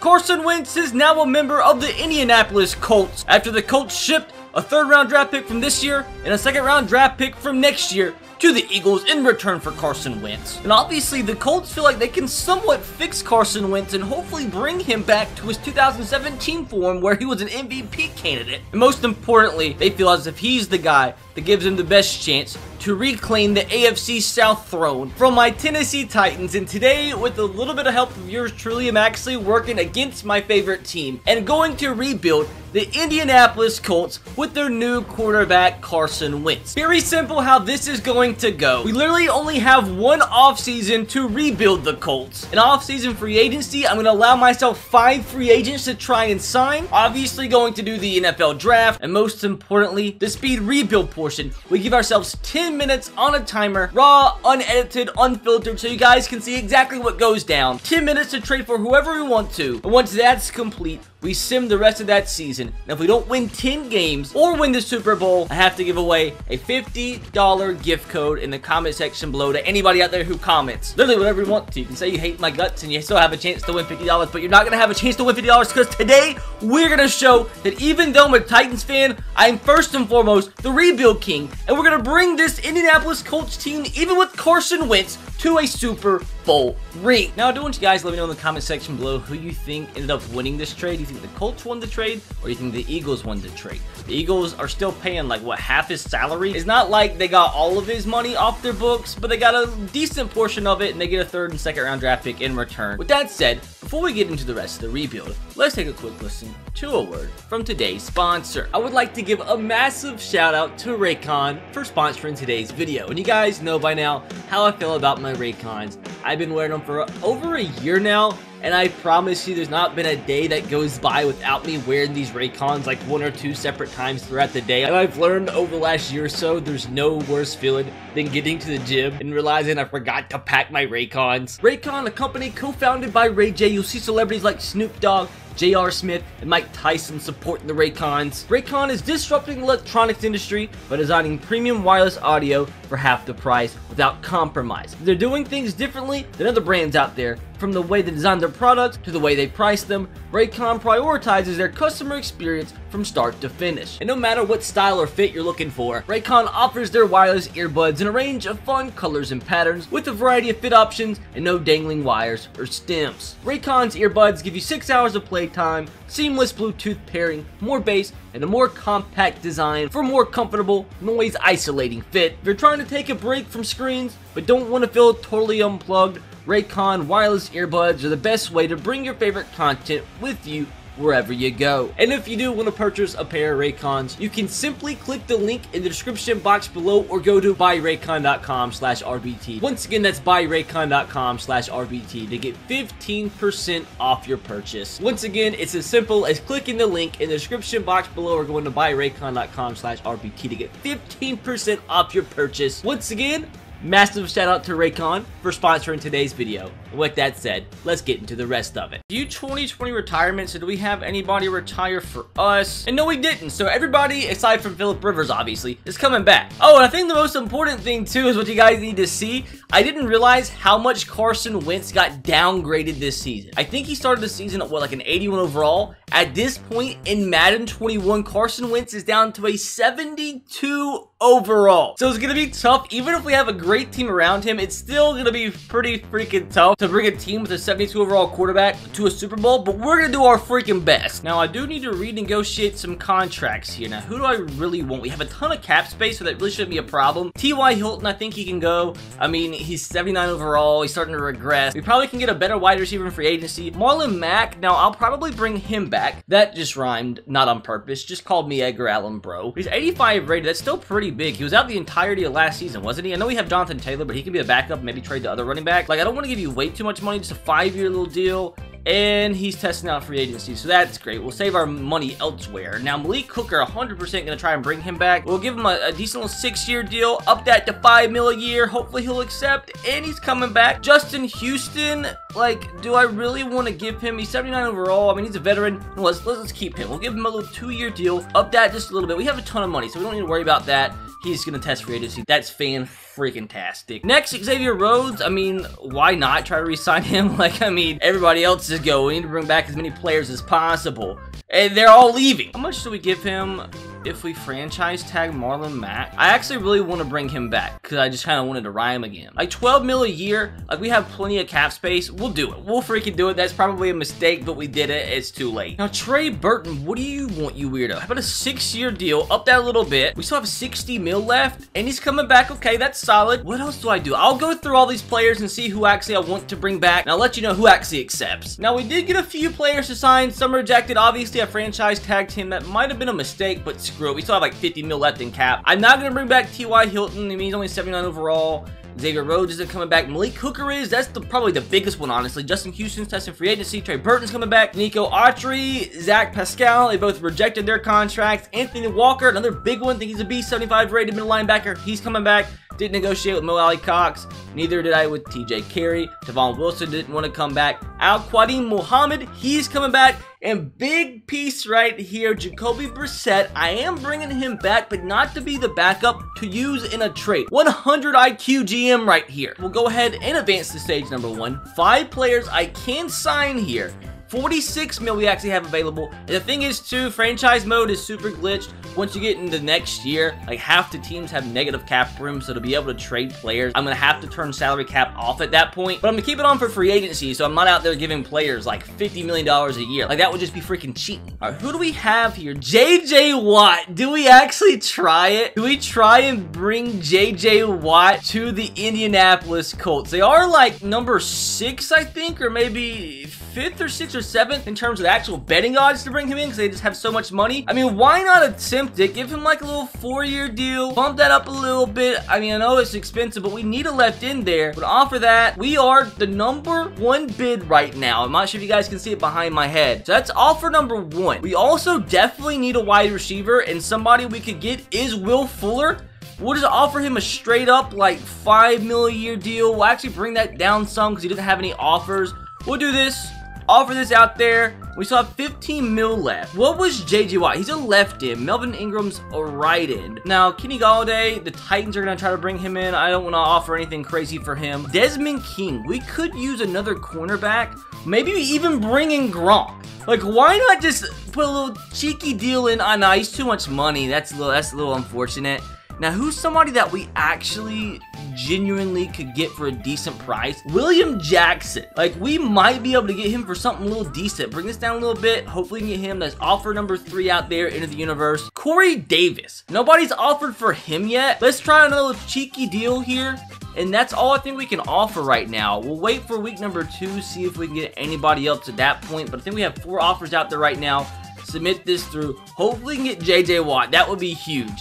Carson Wentz is now a member of the Indianapolis Colts after the Colts shipped a 3rd round draft pick from this year and a 2nd round draft pick from next year to the Eagles in return for Carson Wentz. And obviously the Colts feel like they can somewhat fix Carson Wentz and hopefully bring him back to his 2017 form where he was an MVP candidate. And most importantly, they feel as if he's the guy that gives him the best chance to reclaim the AFC South throne from my Tennessee Titans. And today, with a little bit of help of yours truly, I'm actually working against my favorite team and going to rebuild the Indianapolis Colts with their new quarterback, Carson Wentz. Very simple how this is going to go. We literally only have one offseason to rebuild the Colts. An offseason free agency, I'm going to allow myself 5 free agents to try and sign. Obviously going to do the NFL draft, and most importantly, the speed rebuild portion. We give ourselves 10 minutes on a timer, raw, unedited, unfiltered, so you guys can see exactly what goes down. 10 minutes to trade for whoever we want to, and once that's complete, we sim the rest of that season. And if we don't win 10 games or win the Super Bowl, I have to give away a $50 gift code in the comment section below to anybody out there who comments. Literally whatever you want to. You can say you hate my guts and you still have a chance to win $50, but you're not going to have a chance to win $50 because today we're going to show that even though I'm a Titans fan, I'm first and foremost the rebuild king. And we're going to bring this Indianapolis Colts team, even with Carson Wentz, to a Super Bowl ring. Now, I do want you guys to let me know in the comment section below who you think ended up winning this trade. Do you think the Colts won the trade, or do you think the Eagles won the trade? The Eagles are still paying, like, what, half his salary? It's not like they got all of his money off their books, but they got a decent portion of it, and they get a 3rd and 2nd round draft pick in return. With that said, before we get into the rest of the rebuild, let's take a quick listen to a word from today's sponsor. I would like to give a massive shout out to Raycon for sponsoring today's video. And you guys know by now how I feel about my Raycons. I've been wearing them for over a year now, and I promise you there's not been a day that goes by without me wearing these Raycons like 1 or 2 separate times throughout the day. And I've learned over the last year or so there's no worse feeling than getting to the gym and realizing I forgot to pack my Raycons. Raycon, a company co-founded by Ray J. You'll see celebrities like Snoop Dogg, J.R. Smith, and Mike Tyson supporting the Raycons. Raycon is disrupting the electronics industry by designing premium wireless audio for half the price without compromise. They're doing things differently than other brands out there, from the way they design their products to the way they price them. Raycon prioritizes their customer experience from start to finish. And no matter what style or fit you're looking for, Raycon offers their wireless earbuds in a range of fun colors and patterns with a variety of fit options and no dangling wires or stems. Raycon's earbuds give you 6 hours of playtime, seamless Bluetooth pairing, more bass, and a more compact design for more comfortable, noise-isolating fit. If you're trying to take a break from screens but don't want to feel totally unplugged, Raycon wireless earbuds are the best way to bring your favorite content with you wherever you go. And if you do want to purchase a pair of Raycons, you can simply click the link in the description box below or go to buyraycon.com/RBT. Once again, that's buyraycon.com/RBT to get 15% off your purchase. Once again, it's as simple as clicking the link in the description box below or going to buyraycon.com/RBT to get 15% off your purchase. Once again, massive shout out to Raycon for sponsoring today's video. And with that said, let's get into the rest of it. Few 2020 retirements, so do we have anybody retire for us? And no, we didn't. So everybody, aside from Phillip Rivers, obviously, is coming back. Oh, and I think the most important thing, too, is what you guys need to see. I didn't realize how much Carson Wentz got downgraded this season. I think he started the season at, what, like an 81 overall? At this point in Madden 21, Carson Wentz is down to a 72 overall. So it's going to be tough. Even if we have a great team around him, it's still going to be pretty freaking tough to bring a team with a 72 overall quarterback to a Super Bowl, but we're going to do our freaking best. Now, I do need to renegotiate some contracts here. Now, who do I really want? We have a ton of cap space, so that really shouldn't be a problem. T.Y. Hilton, I think he can go. I mean, he's 79 overall. He's starting to regress. We probably can get a better wide receiver in free agency. Marlon Mack, now, I'll probably bring him back. That just rhymed, not on purpose. Just called me Edgar Allan, bro. He's 85 rated. That's still pretty big. He was out the entirety of last season, wasn't he? I know we have Jonathan Taylor, but he can be a backup, maybe trade the other running back. Like, I don't want to give you way too much money, just a 5-year little deal. And he's testing out free agency, so that's great. We'll save our money elsewhere. Now, Malik Hooker, 100% going to try and bring him back. We'll give him a decent little 6-year deal, up that to $5 million a year. Hopefully, he'll accept, and he's coming back. Justin Houston, like, do I really want to give him? He's 79 overall. I mean, he's a veteran. Let's keep him. We'll give him a little 2-year deal, up that just a little bit. We have a ton of money, so we don't need to worry about that. he's gonna test free agency. That's fan-freaking-tastic. Next, Xavier Rhodes. I mean, why not try to re-sign him? Like, I mean, everybody else is going. We need to bring back as many players as possible. And they're all leaving. How much do we give him if we franchise tag Marlon Mack? I actually really want to bring him back because I just kind of wanted to rhyme again. Like 12 mil a year, like we have plenty of cap space. We'll do it. We'll freaking do it. That's probably a mistake, but we did it. It's too late. Now, Trey Burton, what do you want, you weirdo? How about a 6-year deal? Up that a little bit. We still have 60 mil left, and he's coming back. Okay, that's solid. What else do I do? I'll go through all these players and see who actually I want to bring back, and I'll let you know who actually accepts. Now, we did get a few players to sign. Some rejected. Obviously, I franchise tagged him. That might have been a mistake, but screw it. We still have like 50 mil left in cap. I'm not going to bring back T.Y. Hilton. I mean, he's only 79 overall. Xavier Rhodes isn't coming back. Malik Hooker is. That's probably the biggest one, honestly. Justin Houston's testing free agency. Trey Burton's coming back. Nico Autry, Zach Pascal, they both rejected their contracts. Anthony Walker, another big one. Think he's a B75 rated middle linebacker. He's coming back. Didn't negotiate with Mo Alley Cox. Neither did I with TJ Carey. Tavon Wilson didn't want to come back. Al-Quadim Muhammad, he's coming back. And big piece right here, Jacoby Brissett. I am bringing him back, but not to be the backup, to use in a trade. 100 IQ GM right here. We'll go ahead and advance to stage number 1. 5 players I can sign here. 46 mil we actually have available. And the thing is too, franchise mode is super glitched. Once you get into next year, like half the teams have negative cap room, so to be able to trade players, I'm gonna have to turn salary cap off at that point. But I'm gonna keep it on for free agency, so I'm not out there giving players like $50 million a year. Like that would just be freaking cheating. All right, who do we have here? JJ Watt. Do we actually try it? Do we try and bring JJ Watt to the Indianapolis Colts? They are like number 6, I think, or maybe 5th or 6th or 7th in terms of the actual betting odds to bring him in because they just have so much money. I mean, why not attempt it? Give him like a little 4-year deal. Bump that up a little bit. I mean, I know it's expensive, but we need a left in there. But offer that. We are the number 1 bid right now. I'm not sure if you guys can see it behind my head. So that's offer number 1. We also definitely need a wide receiver, and somebody we could get is Will Fuller. We'll just offer him a straight up like $5 million a year deal. We'll actually bring that down some because he doesn't have any offers. We'll do this. Offer this out there. We still have 15 mil left. What was JJ Watt? He's a left end. Melvin Ingram's a right end. Now, Kenny Galladay, the Titans are going to try to bring him in. I don't want to offer anything crazy for him. Desmond King. We could use another cornerback. Maybe even bring in Gronk. Like, why not just put a little cheeky deal in? Oh, no, he's too much money. That's a little unfortunate. Now, who's somebody that we actually genuinely could get for a decent price? William Jackson. Like, we might be able to get him for something a little decent. Bring this down a little bit. Hopefully, we can get him. That's offer number 3 out there into the universe. Corey Davis. Nobody's offered for him yet. Let's try another cheeky deal here. And that's all I think we can offer right now. We'll wait for week number 2, see if we can get anybody else at that point. But I think we have 4 offers out there right now. Submit this through. Hopefully, we can get JJ Watt. That would be huge.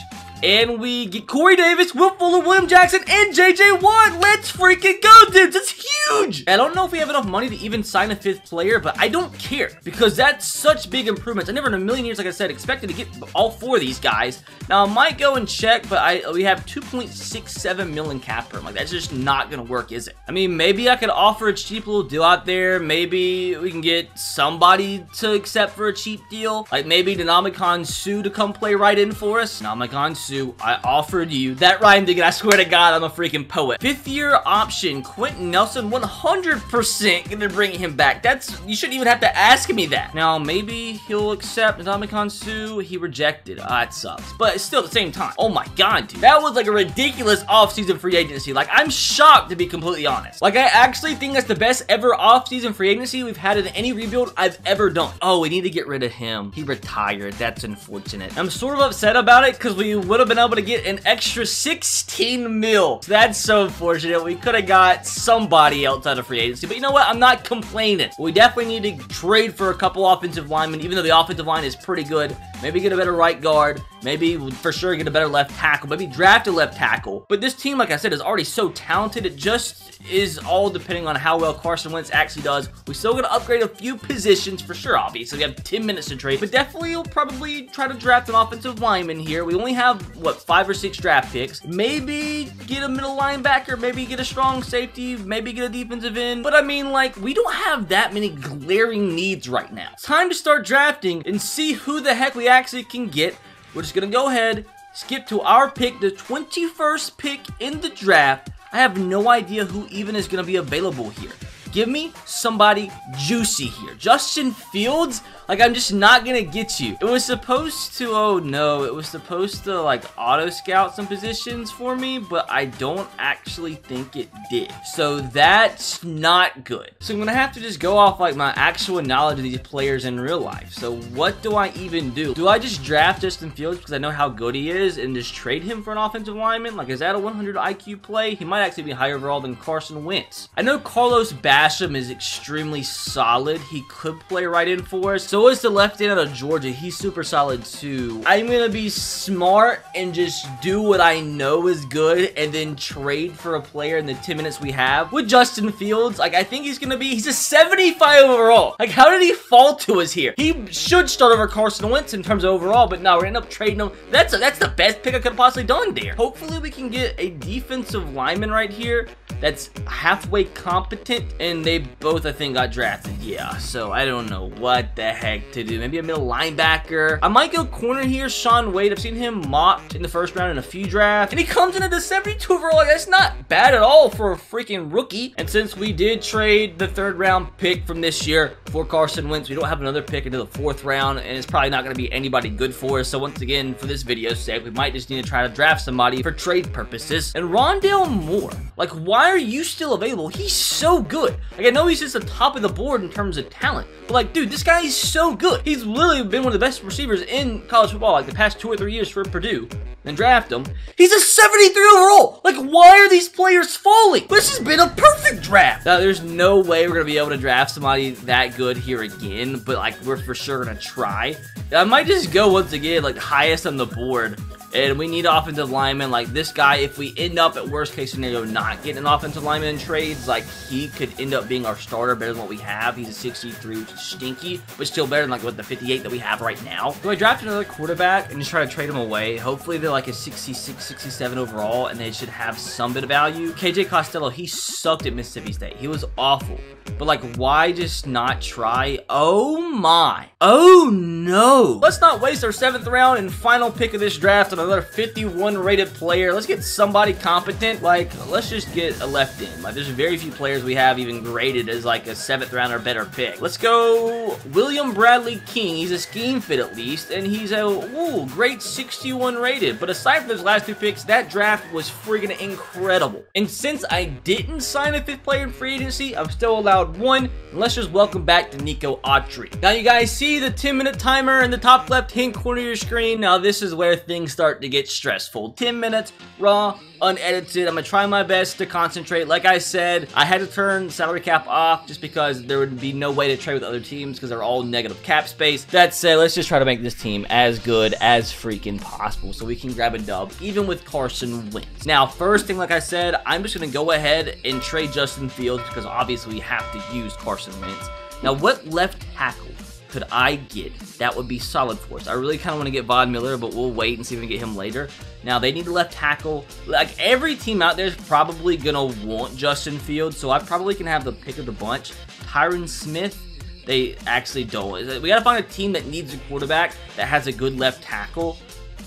And we get Corey Davis, Will Fuller, William Jackson, and JJ Watt. Let's freaking go, dudes. It's huge. I don't know if we have enough money to even sign a 5th player, but I don't care because that's such big improvements. I never in a million years, like I said, expected to get all 4 of these guys. Now, I might go and check, but we have 2.67 million cap room. Like, that's just not going to work, is it? I mean, maybe I could offer a cheap little deal out there. Maybe we can get somebody to accept for a cheap deal. Like, maybe Ndamukong Suh to come play right in for us. Ndamukong Suh. I offered you. That rhymed again. I swear to God, I'm a freaking poet. 5th-year option. Quentin Nelson, 100% gonna bring him back. You shouldn't even have to ask me that. Now, maybe he'll accept Ndamukong Suh. He rejected. That sucks. But still at the same time. Oh my God, dude. That was like a ridiculous offseason free agency. Like, I'm shocked to be completely honest. Like, I actually think that's the best ever offseason free agency we've had in any rebuild I've ever done. Oh, we need to get rid of him. He retired. That's unfortunate. I'm sort of upset about it because we would have been able to get an extra 16 mil. That's so unfortunate. We could have got somebody else out of free agency, but you know what? I'm not complaining. We definitely need to trade for a couple offensive linemen, even though the offensive line is pretty good. Maybe get a better right guard. Maybe for sure get a better left tackle. Maybe draft a left tackle. But this team, like I said, is already so talented. It just is all depending on how well Carson Wentz actually does. We still got to upgrade a few positions for sure, obviously. We have 10 minutes to trade, but definitely we'll probably try to draft an offensive lineman here. We only have, what, 5 or 6 draft picks. Maybe get a middle linebacker, maybe get a strong safety, maybe get a defensive end. But I mean, like, we don't have that many glaring needs right now. It's time to start drafting and see who the heck we actually can get. We're just gonna go ahead skip to our pick, the 21st pick in the draft. I have no idea who even is going to be available here. Give me somebody juicy here. Justin Fields? Like, I'm just not gonna get you. It was supposed to, oh no, it was supposed to, like, auto-scout some positions for me, but I don't actually think it did. So that's not good. So I'm gonna have to just go off, like, my actual knowledge of these players in real life. So what do I even do? Do I just draft Justin Fields because I know how good he is and just trade him for an offensive lineman? Like, is that a 100 IQ play? He might actually be higher overall than Carson Wentz. I know Carlos Basham is extremely solid. He could play right in for us. So is the left end out of Georgia. He's super solid too. I'm gonna be smart and just do what I know is good and then trade for a player in the 10 minutes we have. With Justin Fields, like, I think he's a 75 overall. Like, how did he fall to us here? He should start over Carson Wentz in terms of overall, but no, we're gonna end up trading him. That's the best pick I could have possibly done there. Hopefully we can get a defensive lineman right here that's halfway competent, and they both, I think, got drafted. Yeah, so I don't know what the heck to do. Maybe a middle linebacker. I might go corner here, Shaun Wade. I've seen him mocked in the first round in a few drafts, and he comes in at the 72 overall. Like, that's not bad at all for a freaking rookie. And since we did trade the 3rd round pick from this year for Carson Wentz, we don't have another pick into the 4th round, and it's probably not going to be anybody good for us. So once again, for this video's sake, we might just need to try to draft somebody for trade purposes. And Rondale Moore, like, why are you still available? He's so good. Like, I know he's just the top of the board in terms of talent, but like, dude, this guy is so good. He's literally been one of the best receivers in college football, like, the past 2 or 3 years for Purdue. Then draft him. He's a 73 overall. Like, why are these players falling? This has been a perfect draft. Now, there's no way we're gonna be able to draft somebody that good here again, but like, we're for sure gonna try. I might just go once again, like, highest on the board. And we need offensive linemen. Like, this guy, if we end up at worst case scenario not getting an offensive lineman in trades, like, he could end up being our starter better than what we have. He's a 63, which is stinky, but still better than, like, what the 58 that we have right now. So I draft another quarterback and just try to trade him away. Hopefully they're like a 66, 67 overall, and they should have some bit of value. KJ Costello, he sucked at Mississippi State. He was awful. But like, why just not try? Oh my. Oh no. Let's not waste our 7th round and final pick of this draft on another 51 rated player. Let's get somebody competent. Like, let's just get a left end. Like, there's very few players we have even graded as like a 7th round or better pick. Let's go William Bradley King. He's a scheme fit at least, and he's a great 61 rated. But aside from those last 2 picks, that draft was freaking incredible. And since I didn't sign a 5th player in free agency, I'm still allowed 1. And let's just welcome back to Nico Autry. Now you guys see the 10-minute timer in the top left-hand corner of your screen. Now this is where things start to get stressful. 10 minutes, raw, unedited. I'm gonna try my best to concentrate. Like I said, I had to turn salary cap off just because there would be no way to trade with other teams because they're all negative cap space. That said, let's just try to make this team as good as freaking possible so we can grab a dub, even with Carson Wentz. Now, first thing, like I said, I'm just gonna go ahead and trade Justin Fields because obviously we have to use Carson Wentz. Now, what left tackle could I get that would be solid for us? I really kind of want to get Von Miller, but we'll wait and see if we can get him later. Now, they need a left tackle. Like, every team out there is probably going to want Justin Fields, so I probably can have the pick of the bunch. Tyron Smith, they actually don't. We got to find a team that needs a quarterback that has a good left tackle.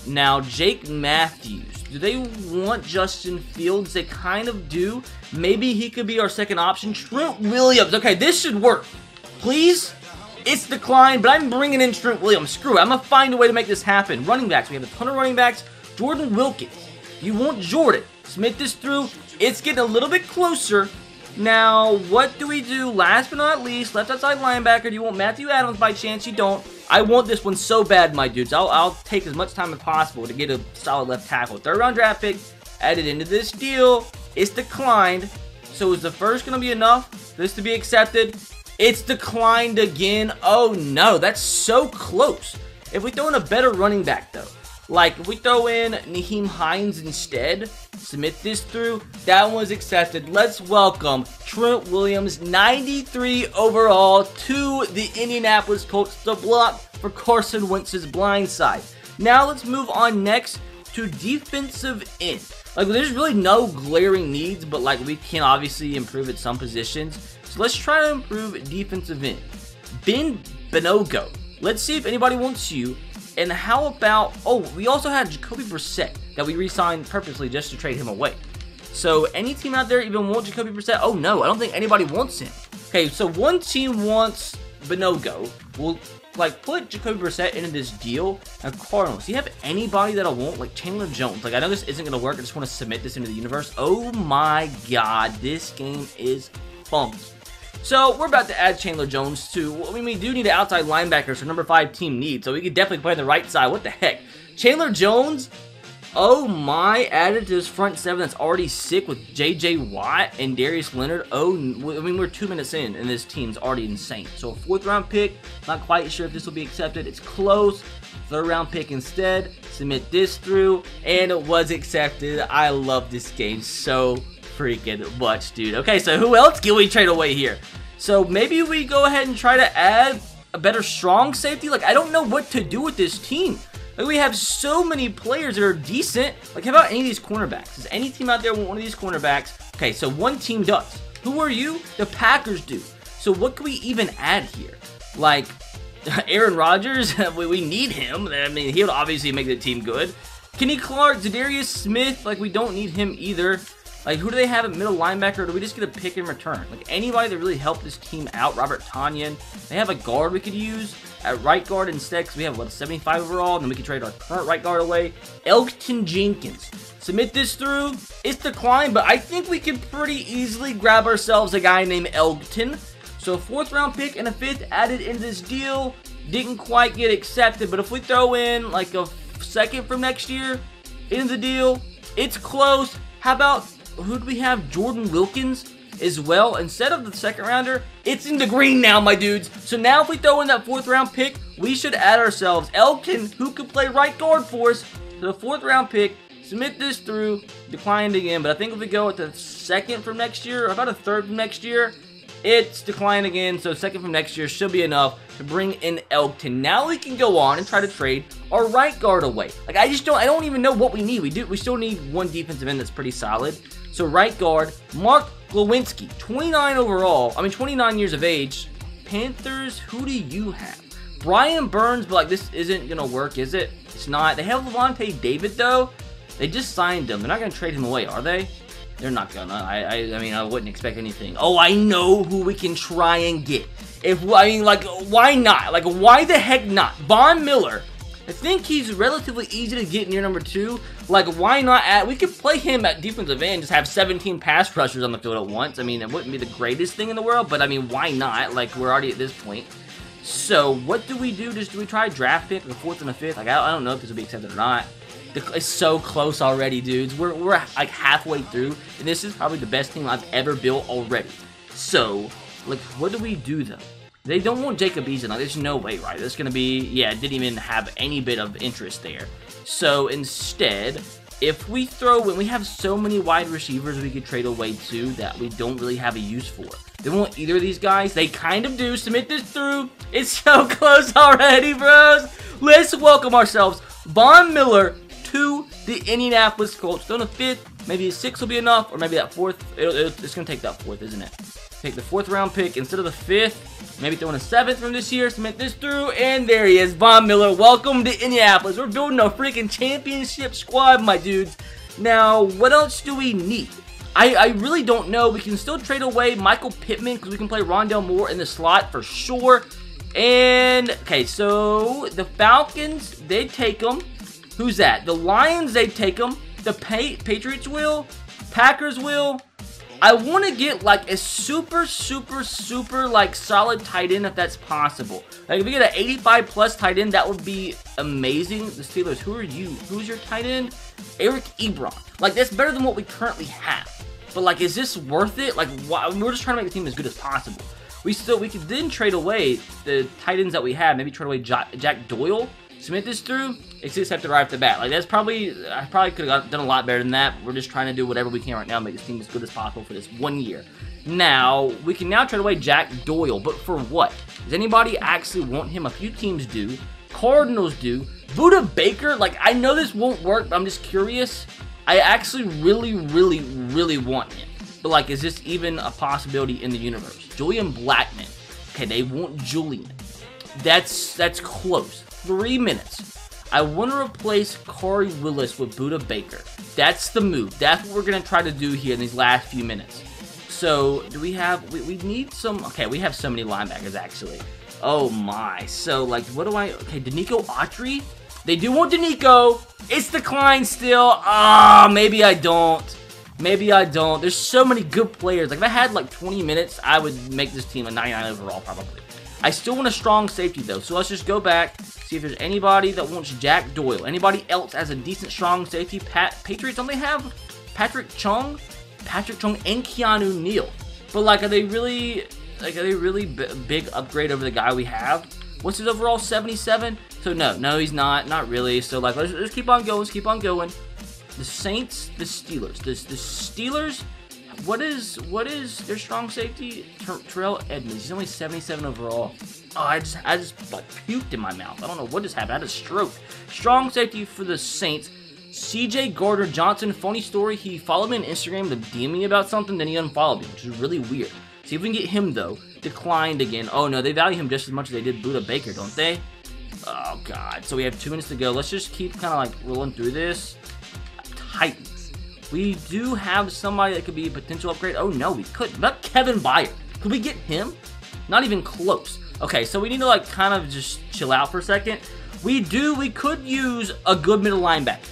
Now, Jake Matthews, do they want Justin Fields? They kind of do. Maybe he could be our second option. Trent Williams. Okay, this should work. Please? It's declined, but I'm bringing in Trent Williams. Screw it. I'm going to find a way to make this happen. Running backs. We have a ton of running backs. Jordan Wilkins. You want Jordan. Submit this through. It's getting a little bit closer. Now, what do we do? Last but not least, left outside linebacker. Do you want Matthew Adams by chance? You don't. I want this one so bad, my dudes. I'll take as much time as possible to get a solid left tackle. 3rd round draft pick added into this deal. It's declined. So is the first going to be enough for this to be accepted? It's declined again. Oh no, that's so close. If we throw in a better running back though, like if we throw in Nyheim Hines instead, submit this through, that one's accepted. Let's welcome Trent Williams, 93 overall, to the Indianapolis Colts, the block for Carson Wentz's blind side. Now let's move on next to defensive end. Like, there's really no glaring needs, but like, we can obviously improve at some positions. So let's try to improve defensive end. Ben Benogo. Let's see if anybody wants you. And how about, oh, we also had Jacoby Brissett that we re-signed purposely just to trade him away. So any team out there even want Jacoby Brissett? Oh no, I don't think anybody wants him. Okay, so one team wants Benogo. We'll like put Jacoby Brissett into this deal. Now Cardinals, do you have anybody that I want? Like Chandler Jones. Like I know this isn't gonna work. I just want to submit this into the universe. Oh my god, this game is funky. So we're about to add Chandler Jones to, I mean, we do need an outside linebacker, so number 5 team needs. So we could definitely play on the right side. What the heck? Chandler Jones, oh my, added to his front 7 that's already sick with J.J. Watt and Darius Leonard. Oh, I mean, we're 2 minutes in, and this team's already insane. So a 4th round pick, not quite sure if this will be accepted. It's close. 3rd round pick instead. Submit this through, and it was accepted. I love this game so freaking much, dude. Okay, so who else can we trade away here? So maybe we go ahead and try to add a better strong safety. Like, I don't know what to do with this team. Like, we have so many players that are decent. Like, how about any of these cornerbacks? Does any team out there want one of these cornerbacks? Okay, so one team does. Who are you? The Packers do. So what can we even add here? Like, Aaron Rodgers? We need him. I mean, he'll obviously make the team good. Kenny Clark, Zadarius Smith, like, we don't need him either. Like, who do they have at middle linebacker? Or do we just get a pick in return? Like, anybody that really helped this team out? Robert Tonyan. They have a guard we could use at right guard instead, because we have, what, a 75 overall, and then we can trade our current right guard away. Elgton Jenkins. Submit this through. It's declined, but I think we can pretty easily grab ourselves a guy named Elgton. So, 4th round pick and a 5th added in this deal. Didn't quite get accepted, but if we throw in, like, a 2nd from next year in the deal, it's close. How about, who do we have? Jordan Wilkins as well. Instead of the 2nd rounder, it's in the green now, my dudes. So now if we throw in that 4th round pick, we should add ourselves Elgton, who could play right guard for us, to the 4th round pick. Submit this through. Declined again, but I think if we go with the 2nd from next year, or about a 3rd from next year, it's declined again. So 2nd from next year should be enough to bring in Elgton. Now we can go on and try to trade our right guard away. Like, I don't even know what we need. We still need one defensive end that's pretty solid. So right guard, Mark Glowinski, 29 overall. I mean, 29 years of age. Panthers, who do you have? Brian Burns, but like, this isn't going to work, is it? It's not. They have Levante David, though. They just signed him. They're not going to trade him away, are they? They're not going to. I mean, I wouldn't expect anything. Oh, I know who we can try and get. I mean, like, why not? Like, why the heck not? Von Miller. I think he's relatively easy to get near number 2. Like, why not we could play him at defensive end, just have 17 pass rushers on the field at once. I mean, it wouldn't be the greatest thing in the world, but I mean, why not? Like, we're already at this point. So, what do we do? Do we try a draft pick, the 4th and the 5th? Like, I don't know if this will be accepted or not. It's so close already, dudes. We're like halfway through, and this is probably the best team I've ever built already. So, like, what do we do, though? They don't want Jacob Eason. Like, there's no way, right? There's going to be, yeah, didn't even have any bit of interest there. So, instead, if we when we have so many wide receivers we could trade away to that we don't really have a use for. They want either of these guys. They kind of do. Submit this through. It's so close already, bros. Let's welcome ourselves Von Miller to the Indianapolis Colts. Throw in a 5th. Maybe a 6th will be enough, or maybe that 4th. It's going to take that 4th, isn't it? Take the 4th round pick instead of the 5th. Maybe throw in a 7th from this year. Submit this through, and there he is, Von Miller. Welcome to Indianapolis. We're building a freaking championship squad, my dudes. Now, what else do we need? I really don't know. We can still trade away Michael Pittman because we can play Rondale Moore in the slot for sure. And, okay, so the Falcons, they take them. Who's that? The Lions, they take them. The Patriots will. Packers will. I want to get, like, a super, like, solid tight end if that's possible. Like, if we get an 85-plus tight end, that would be amazing. The Steelers, who are you? Who's your tight end? Eric Ebron. Like, that's better than what we currently have. But, like, is this worth it? Like, why? We're just trying to make the team as good as possible. We could then trade away the tight ends that we have. Maybe trade away Jack Doyle. Submit this through. It's accepted right off the bat. Like, that's I probably could have done a lot better than that. We're just trying to do whatever we can right now to make this team as good as possible for this 1 year. Now, we can now trade away Jack Doyle, but for what? Does anybody actually want him? A few teams do. Cardinals do. Buda Baker, like, I know this won't work, but I'm just curious. I actually really want him. But, like, is this even a possibility in the universe? Julian Blackman. Okay, they want Julian. That's close. 3 minutes. I want to replace Corey Willis with Buda Baker. That's the move. That's what we're going to try to do here in these last few minutes. So, do we have... We need some... Okay, we have so many linebackers, actually. Oh, my. So, like, what do I... Okay, Danico Autry? They do want Danico. It's declined still. Ah, maybe I don't. Maybe I don't. There's so many good players. Like, if I had, like, 20 minutes, I would make this team a 99 overall, probably. I still want a strong safety, though. So, let's just go back, see if there's anybody that wants Jack Doyle. Anybody else has a decent, strong safety? Patriots only have Patrick Chung, and Keanu Neal. But, like, are they really big upgrade over the guy we have? What's his overall? 77? So, no, he's not. Not really. So, like, let's keep on going. Let's keep on going. The Saints, the Steelers. The Steelers, what is their strong safety? Terrell Edmonds. He's only 77 overall. Oh, I just like puked in my mouth. I don't know what just happened. I had a stroke. Strong safety for the Saints. CJ Gardner-Johnson. Funny story. He followed me on Instagram to DM me about something, then he unfollowed me, which is really weird. See if we can get him, though. Declined again. Oh, no, they value him just as much as they did Buda Baker, don't they? Oh, God. So we have 2 minutes to go. Let's just keep kind of, like, rolling through this. Titans. We do have somebody that could be a potential upgrade. Oh, no, we couldn't. Not Kevin Byard. Could we get him? Not even close. Okay, so we need to, like, kind of just chill out for a second. We could use a good middle linebacker.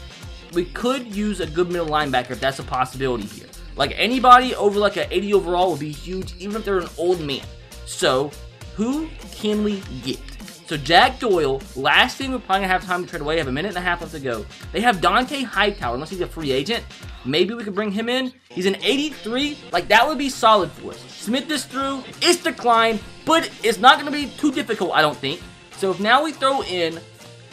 We could use a good middle linebacker if that's a possibility here. Like, anybody over, like, an 80 overall would be huge, even if they're an old man. So, who can we get? So, Jack Doyle, last thing we're probably going to have time to trade away. Have a minute and a half left to go. They have Dante Hightower, unless he's a free agent. Maybe we could bring him in. He's an 83. Like, that would be solid for us. Submit this through. It's declined, but it's not going to be too difficult, I don't think. So, if now we throw in,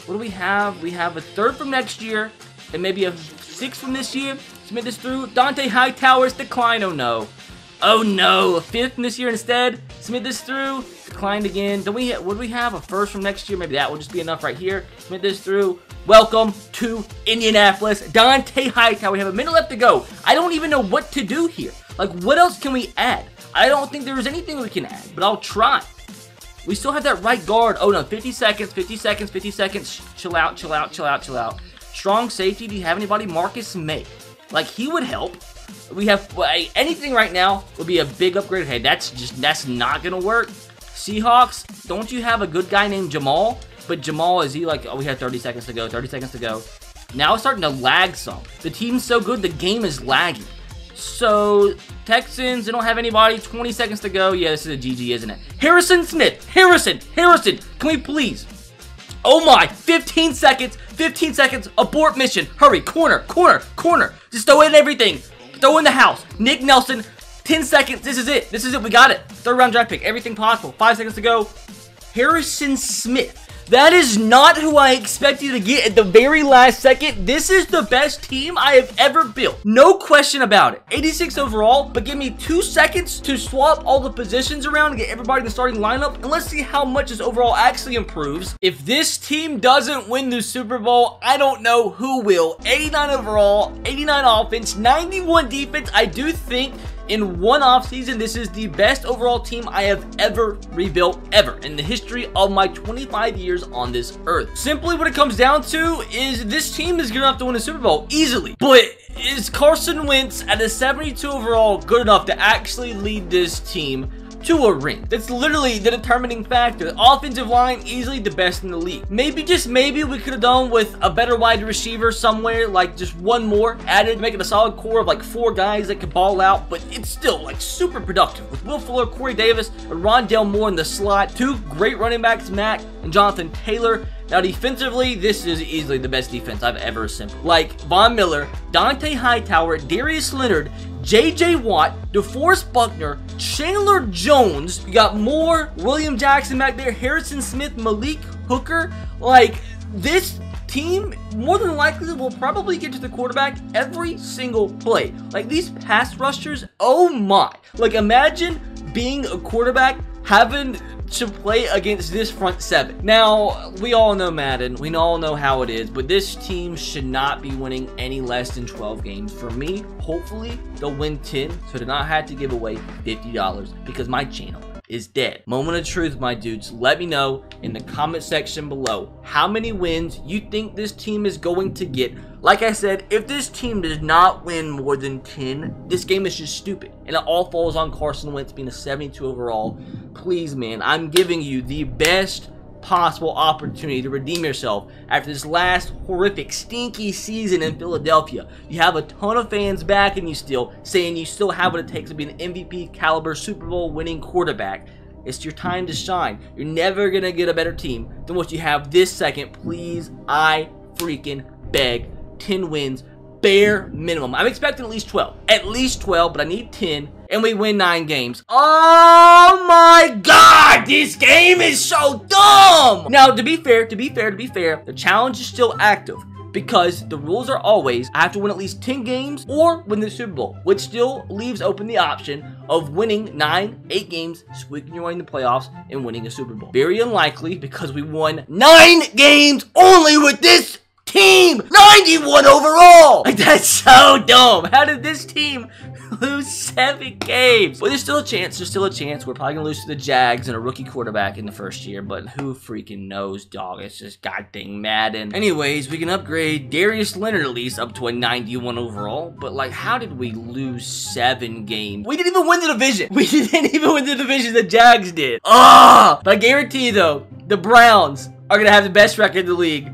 what do we have? We have a 3rd from next year, and maybe a 6th from this year. Submit this through. Dante Hightower's decline. Oh, no. Oh, no. A 5th from this year instead. Submit this through. Declined again. Would we have? A 1st from next year? Maybe that will just be enough right here. Submit this through. Welcome to Indianapolis. Dante Hightower. We have a minute left to go. I don't even know what to do here. Like, what else can we add? I don't think there is anything we can add, but I'll try. We still have that right guard. Oh, no. 50 seconds. 50 seconds. 50 seconds. Chill out. Chill out. Chill out. Chill out. Strong safety. Do you have anybody? Marcus May. Like, he would help. We have anything right now would be a big upgrade. Hey, that's not gonna work. Seahawks, don't you have a good guy named Jamal? But Jamal, is he like, oh, we have 30 seconds to go, 30 seconds to go. Now it's starting to lag some. The team's so good, the game is lagging. So, Texans, they don't have anybody, 20 seconds to go. Yeah, this is a GG, isn't it? Harrison Smith, Harrison, can we please? Oh my, 15 seconds, abort mission, hurry, corner, just throw in everything, throw in the house, Nick Nelson, 10 seconds, this is it, we got it, 3rd round draft pick, everything possible, 5 seconds to go, Harrison Smith. That is not who I expected to get at the very last second. This is the best team I have ever built. No question about it. 86 overall, but give me 2 seconds to swap all the positions around and get everybody in the starting lineup, and let's see how much this overall actually improves. If this team doesn't win the Super Bowl, I don't know who will. 89 overall, 89 offense, 91 defense. I do think in one offseason, this is the best overall team I have ever rebuilt, ever, in the history of my 25 years on this earth. Simply what it comes down to is this team is good enough to win a Super Bowl, easily. But is Carson Wentz at a 72 overall good enough to actually lead this team to a ring? That's literally the determining factor. The offensive line, easily the best in the league. Maybe, just maybe, we could have done with a better wide receiver somewhere, like just one more added, making a solid core of like 4 guys that could ball out, but it's still like super productive with Will Fuller, Corey Davis, and Rondale Moore in the slot. 2 great running backs, Mack and Jonathan Taylor. Now, defensively, this is easily the best defense I've ever assembled. Like Von Miller, Dante Hightower, Darius Leonard, J.J. Watt, DeForest Buckner, Chandler Jones. You got Moore, William Jackson back there, Harrison Smith, Malik Hooker. Like, this team more than likely will probably get to the quarterback every single play. Like, these pass rushers, oh my. Like, imagine being a quarterback having to play against this front 7. Now, we all know Madden. We all know how it is, but this team should not be winning any less than 12 games. For me, hopefully, they'll win 10, so to not have to give away $50 because my channel is dead. Moment of truth, my dudes. Let me know in the comment section below how many wins you think this team is going to get. Like I said, if this team does not win more than 10, this game is just stupid. And it all falls on Carson Wentz being a 72 overall. Please, man, I'm giving you the best possible opportunity to redeem yourself after this last horrific, stinky season in Philadelphia. You have a ton of fans backing you still, saying you still have what it takes to be an MVP caliber Super Bowl winning quarterback. It's your time to shine. You're never gonna get a better team than what you have this second. Please, I freaking beg. 10 wins, bare minimum. I'm expecting at least 12. At least 12, but I need 10. And we win 9 games. Oh my god, this game is so dumb! Now, to be fair, the challenge is still active because the rules are always I have to win at least 10 games or win the Super Bowl, which still leaves open the option of winning 9, 8 games, squeaking your way in the playoffs, and winning a Super Bowl. Very unlikely because we won 9 games only with this team, 91 overall. Like, that's so dumb. How did this team lose 7 games? Well, there's still a chance. We're probably gonna lose to the Jags and a rookie quarterback in the first year, but who freaking knows, dog? It's just goddamn Madden. Anyways, we can upgrade Darius Leonard at least up to a 91 overall, but like, how did we lose 7 games? We didn't even win the division. We didn't even win the division. The Jags did. But I guarantee you, though, the Browns are gonna have the best record in the league.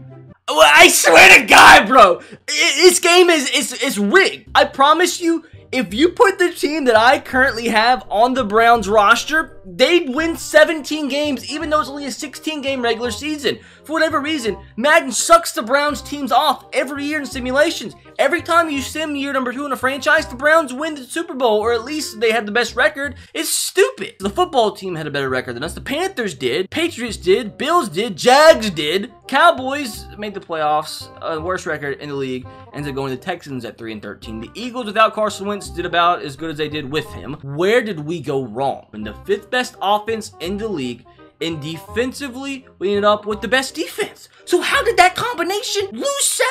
I swear to God, bro, this game is rigged. I promise you, if you put the team that I currently have on the Browns roster, they'd win 17 games, even though it's only a 16-game regular season. For whatever reason, Madden sucks the Browns teams off every year in simulations. Every time you sim year number 2 in a franchise, the Browns win the Super Bowl, or at least they have the best record. It's stupid. The football team had a better record than us. The Panthers did, Patriots did, Bills did, Jags did. Cowboys made the playoffs, worst record in the league, ended up going to the Texans at 3-13. The Eagles without Carson Wentz did about as good as they did with him. Where did we go wrong? In the 5th best offense in the league, and defensively, we ended up with the best defense. So how did that combination lose 7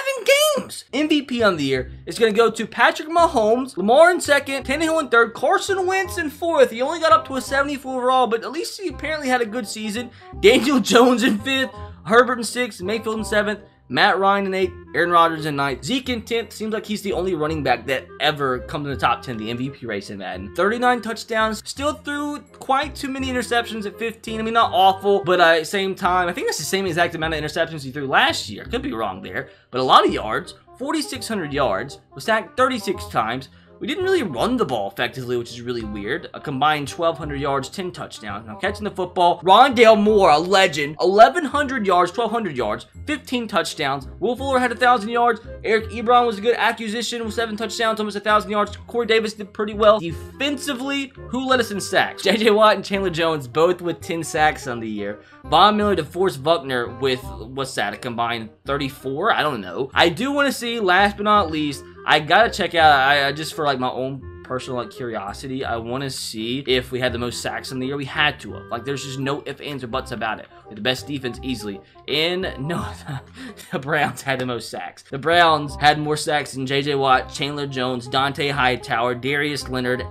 games? MVP on the year is going to go to Patrick Mahomes, Lamar in 2nd, Tannehill in 3rd, Carson Wentz in 4th. He only got up to a 74 overall, but at least he apparently had a good season. Daniel Jones in 5th, Herbert in 6th, Mayfield in 7th, Matt Ryan in 8th, Aaron Rodgers in 9th, Zeke in 10th. Seems like he's the only running back that ever comes in the top 10, the MVP race in Madden. 39 touchdowns, still threw quite too many interceptions at 15. I mean, not awful, but at the same time, I think that's the same exact amount of interceptions he threw last year. Could be wrong there, but a lot of yards, 4,600 yards, was sacked 36 times. We didn't really run the ball effectively, which is really weird. A combined 1,200 yards, 10 touchdowns. Now, catching the football, Rondale Moore, a legend, 1,100 yards, 1,200 yards, 15 touchdowns. Will Fuller had 1,000 yards. Eric Ebron was a good acquisition with 7 touchdowns, almost 1,000 yards. Corey Davis did pretty well. Defensively, who led us in sacks? J.J. Watt and Chandler Jones, both with 10 sacks on the year. Von Miller to DeForest Buckner with, what's that, a combined 34? I don't know. I do want to see, last but not least, I gotta check out, just for like my own personal like curiosity, I want to see if we had the most sacks in the year. We had to have. Like, there's just no ifs, ands, or buts about it. We had the best defense easily. And no, the Browns had the most sacks. The Browns had more sacks than J.J. Watt, Chandler Jones, Dante Hightower, Darius Leonard,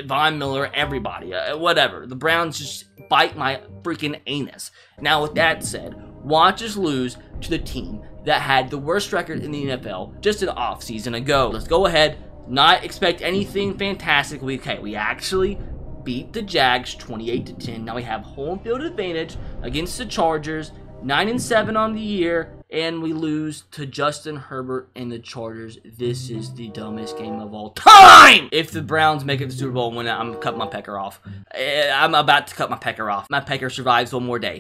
Von Miller, everybody. Whatever. The Browns just bite my freaking anus. Now, with that said, watch us lose to the team that had the worst record in the NFL just an off season ago. Let's go ahead, not expect anything fantastic. We actually beat the Jags 28-10. Now we have home field advantage against the Chargers, 9-7 on the year, and we lose to Justin Herbert and the Chargers. This is the dumbest game of all time. If the Browns make it to the Super Bowl and win it, I'm cutting my pecker off. I'm about to cut my pecker off. My pecker survives one more day.